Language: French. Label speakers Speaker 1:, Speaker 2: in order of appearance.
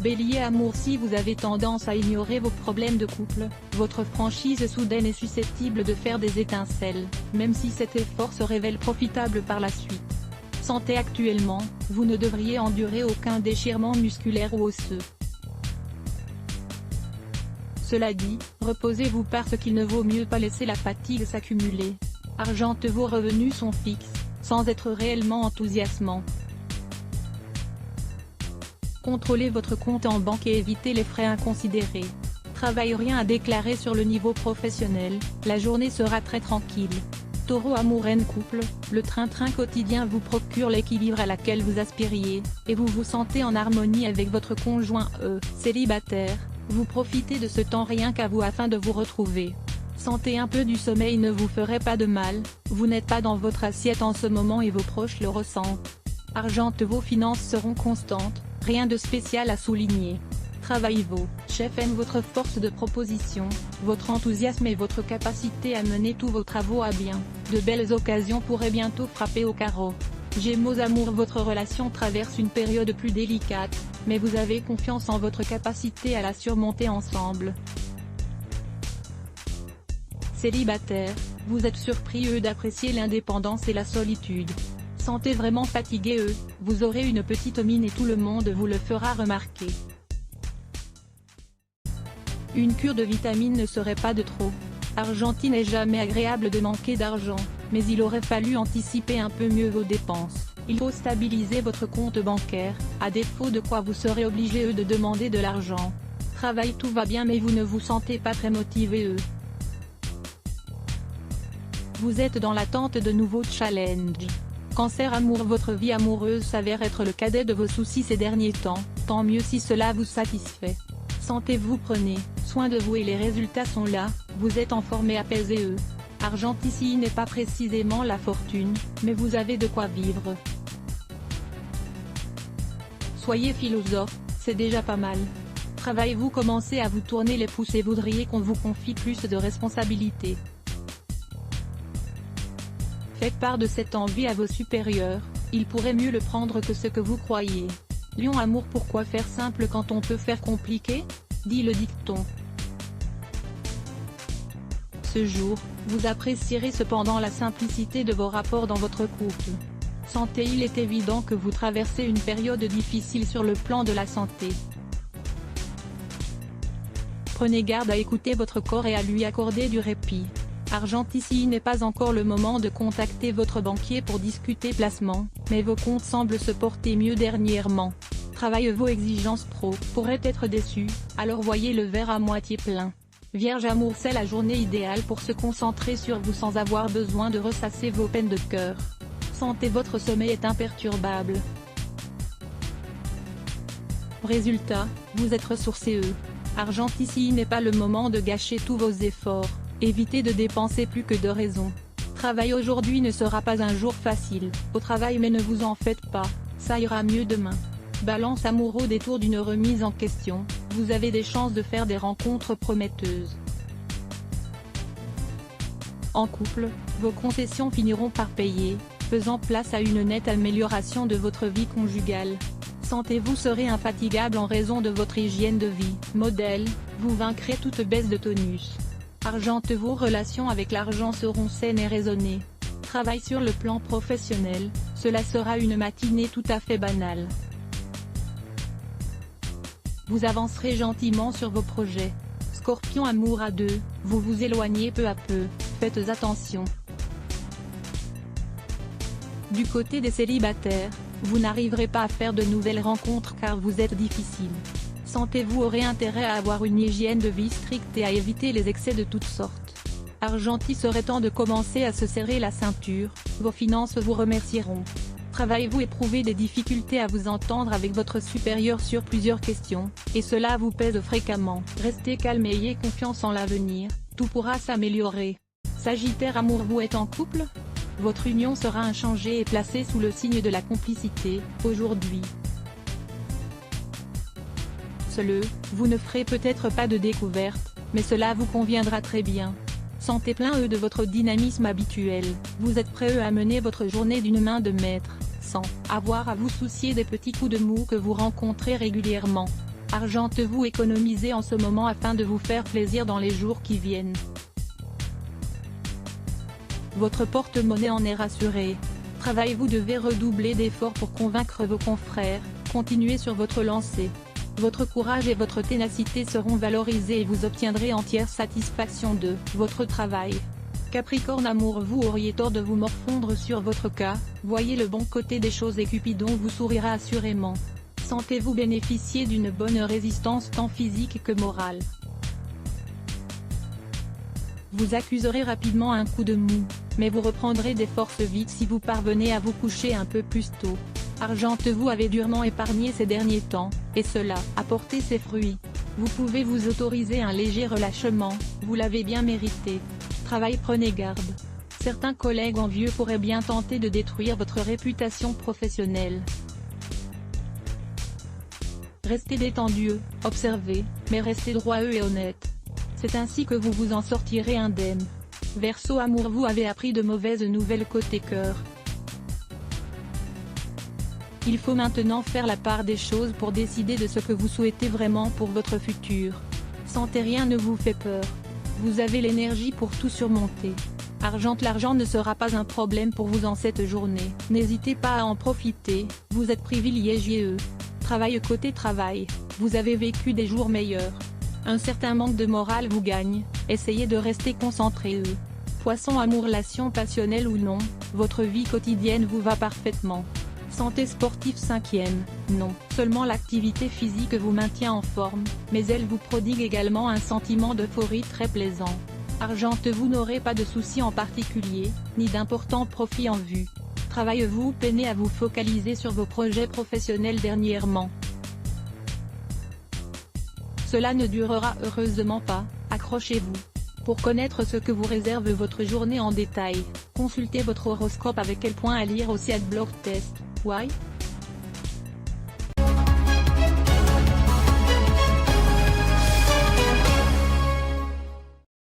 Speaker 1: Bélier amour. Si vous avez tendance à ignorer vos problèmes de couple, votre franchise soudaine est susceptible de faire des étincelles, même si cet effort se révèle profitable par la suite. Santé. Actuellement, vous ne devriez endurer aucun déchirement musculaire ou osseux. Cela dit, reposez-vous parce qu'il ne vaut mieux pas laisser la fatigue s'accumuler. Argent. Vos revenus sont fixes, sans être réellement enthousiasmants. Contrôlez votre compte en banque et évitez les frais inconsidérés. Travail. Rien à déclarer sur le niveau professionnel, la journée sera très tranquille. Taureau amour et couple, le train-train quotidien vous procure l'équilibre à laquelle vous aspiriez, et vous vous sentez en harmonie avec votre conjoint. Célibataire, vous profitez de ce temps rien qu'à vous afin de vous retrouver. Santé. Un peu du sommeil ne vous ferait pas de mal, vous n'êtes pas dans votre assiette en ce moment et vos proches le ressentent. Argent. Vos finances seront constantes, rien de spécial à souligner. Travail. Vos chefs aiment votre force de proposition, votre enthousiasme et votre capacité à mener tous vos travaux à bien. De belles occasions pourraient bientôt frapper au carreau. Gémeaux amour. Votre relation traverse une période plus délicate, mais vous avez confiance en votre capacité à la surmonter ensemble. Célibataire, vous êtes surpris d'apprécier l'indépendance et la solitude. Santé. Vraiment fatigué vous aurez une petite mine et tout le monde vous le fera remarquer. Une cure de vitamines ne serait pas de trop. Argent. Il n'est jamais agréable de manquer d'argent, mais il aurait fallu anticiper un peu mieux vos dépenses. Il faut stabiliser votre compte bancaire, à défaut de quoi vous serez obligé de demander de l'argent. Travail. Tout va bien mais vous ne vous sentez pas très motivé Vous êtes dans l'attente de nouveaux challenges. Cancer amour. Votre vie amoureuse s'avère être le cadet de vos soucis ces derniers temps, tant mieux si cela vous satisfait. Santé. Vous prenez soin de vous et les résultats sont là, vous êtes en forme et apaisé Argent. Ici n'est pas précisément la fortune, mais vous avez de quoi vivre. Soyez philosophe, c'est déjà pas mal. Travail. Vous commencez à vous tourner les pouces et voudriez qu'on vous confie plus de responsabilités. Faites part de cette envie à vos supérieurs, ils pourraient mieux le prendre que ce que vous croyez. Lion amour. Pourquoi faire simple quand on peut faire compliqué ? Dit le dicton. Ce jour, vous apprécierez cependant la simplicité de vos rapports dans votre couple. Santé. Il est évident que vous traversez une période difficile sur le plan de la santé. Prenez garde à écouter votre corps et à lui accorder du répit. Argent. Ici n'est pas encore le moment de contacter votre banquier pour discuter placement, mais vos comptes semblent se porter mieux dernièrement. Travail. Vos exigences pro pourraient être déçues, alors voyez le verre à moitié plein. Vierge amour. C'est la journée idéale pour se concentrer sur vous sans avoir besoin de ressasser vos peines de cœur. Santé. Votre sommeil est imperturbable. Résultat, vous êtes ressourcé Argent. Ici n'est pas le moment de gâcher tous vos efforts, évitez de dépenser plus que de raison. Travail. Aujourd'hui ne sera pas un jour facile au travail mais ne vous en faites pas, ça ira mieux demain. Balance amour. Au détour d'une remise en question, vous avez des chances de faire des rencontres prometteuses. En couple, vos concessions finiront par payer, faisant place à une nette amélioration de votre vie conjugale. Santé. Vous serez infatigable en raison de votre hygiène de vie. Modèle, vous vaincrez toute baisse de tonus. Argent. Vos relations avec l'argent seront saines et raisonnées. Travail. Sur le plan professionnel, cela sera une matinée tout à fait banale. Vous avancerez gentiment sur vos projets. Scorpion amour. À deux, vous vous éloignez peu à peu, faites attention. Du côté des célibataires, vous n'arriverez pas à faire de nouvelles rencontres car vous êtes difficile. Santé. Vous aurez intérêt à avoir une hygiène de vie stricte et à éviter les excès de toutes sortes. Argent. Il serait temps de commencer à se serrer la ceinture, vos finances vous remercieront. Travail. Vous éprouvez des difficultés à vous entendre avec votre supérieur sur plusieurs questions, et cela vous pèse fréquemment. Restez calme et ayez confiance en l'avenir, tout pourra s'améliorer. Sagittaire amour. Vous êtes en couple ? Votre union sera inchangée et placée sous le signe de la complicité, aujourd'hui. Seul vous ne ferez peut-être pas de découverte, mais cela vous conviendra très bien. Sentez plein de votre dynamisme habituel, vous êtes prêt à mener votre journée d'une main de maître, sans avoir à vous soucier des petits coups de mou que vous rencontrez régulièrement. Argent-vous économisez en ce moment afin de vous faire plaisir dans les jours qui viennent. Votre porte-monnaie en est rassuré. Travail, vous devez redoubler d'efforts pour convaincre vos confrères, continuez sur votre lancée. Votre courage et votre ténacité seront valorisés et vous obtiendrez entière satisfaction de votre travail. Capricorne amour, vous auriez tort de vous morfondre sur votre cas, voyez le bon côté des choses et Cupidon vous sourira assurément. Sentez-vous bénéficier d'une bonne résistance tant physique que morale. Vous accuserez rapidement un coup de mou, mais vous reprendrez des forces vite si vous parvenez à vous coucher un peu plus tôt. Argent-vous avez durement épargné ces derniers temps, et cela a porté ses fruits. Vous pouvez vous autoriser un léger relâchement, vous l'avez bien mérité. Travail, prenez garde. Certains collègues envieux pourraient bien tenter de détruire votre réputation professionnelle. Restez détendu, observez, mais restez droit et honnête. C'est ainsi que vous vous en sortirez indemne. Verseau amour, vous avez appris de mauvaises nouvelles côté cœur. Il faut maintenant faire la part des choses pour décider de ce que vous souhaitez vraiment pour votre futur. Santé, rien ne vous fait peur. Vous avez l'énergie pour tout surmonter. Argent, l'argent ne sera pas un problème pour vous en cette journée. N'hésitez pas à en profiter, vous êtes privilégié. Travail, côté travail, vous avez vécu des jours meilleurs. Un certain manque de morale vous gagne, essayez de rester concentré. Poisson amour, relation passionnelle ou non, votre vie quotidienne vous va parfaitement. Santé sportive 5e, non seulement l'activité physique vous maintient en forme, mais elle vous prodigue également un sentiment d'euphorie très plaisant. Argent, vous n'aurez pas de soucis en particulier, ni d'importants profits en vue. Travail, vous peinez à vous focaliser sur vos projets professionnels dernièrement. Cela ne durera heureusement pas, accrochez-vous. Pour connaître ce que vous réserve votre journée en détail, consultez votre horoscope avec quel point à lire aussi Adblock Test. Why?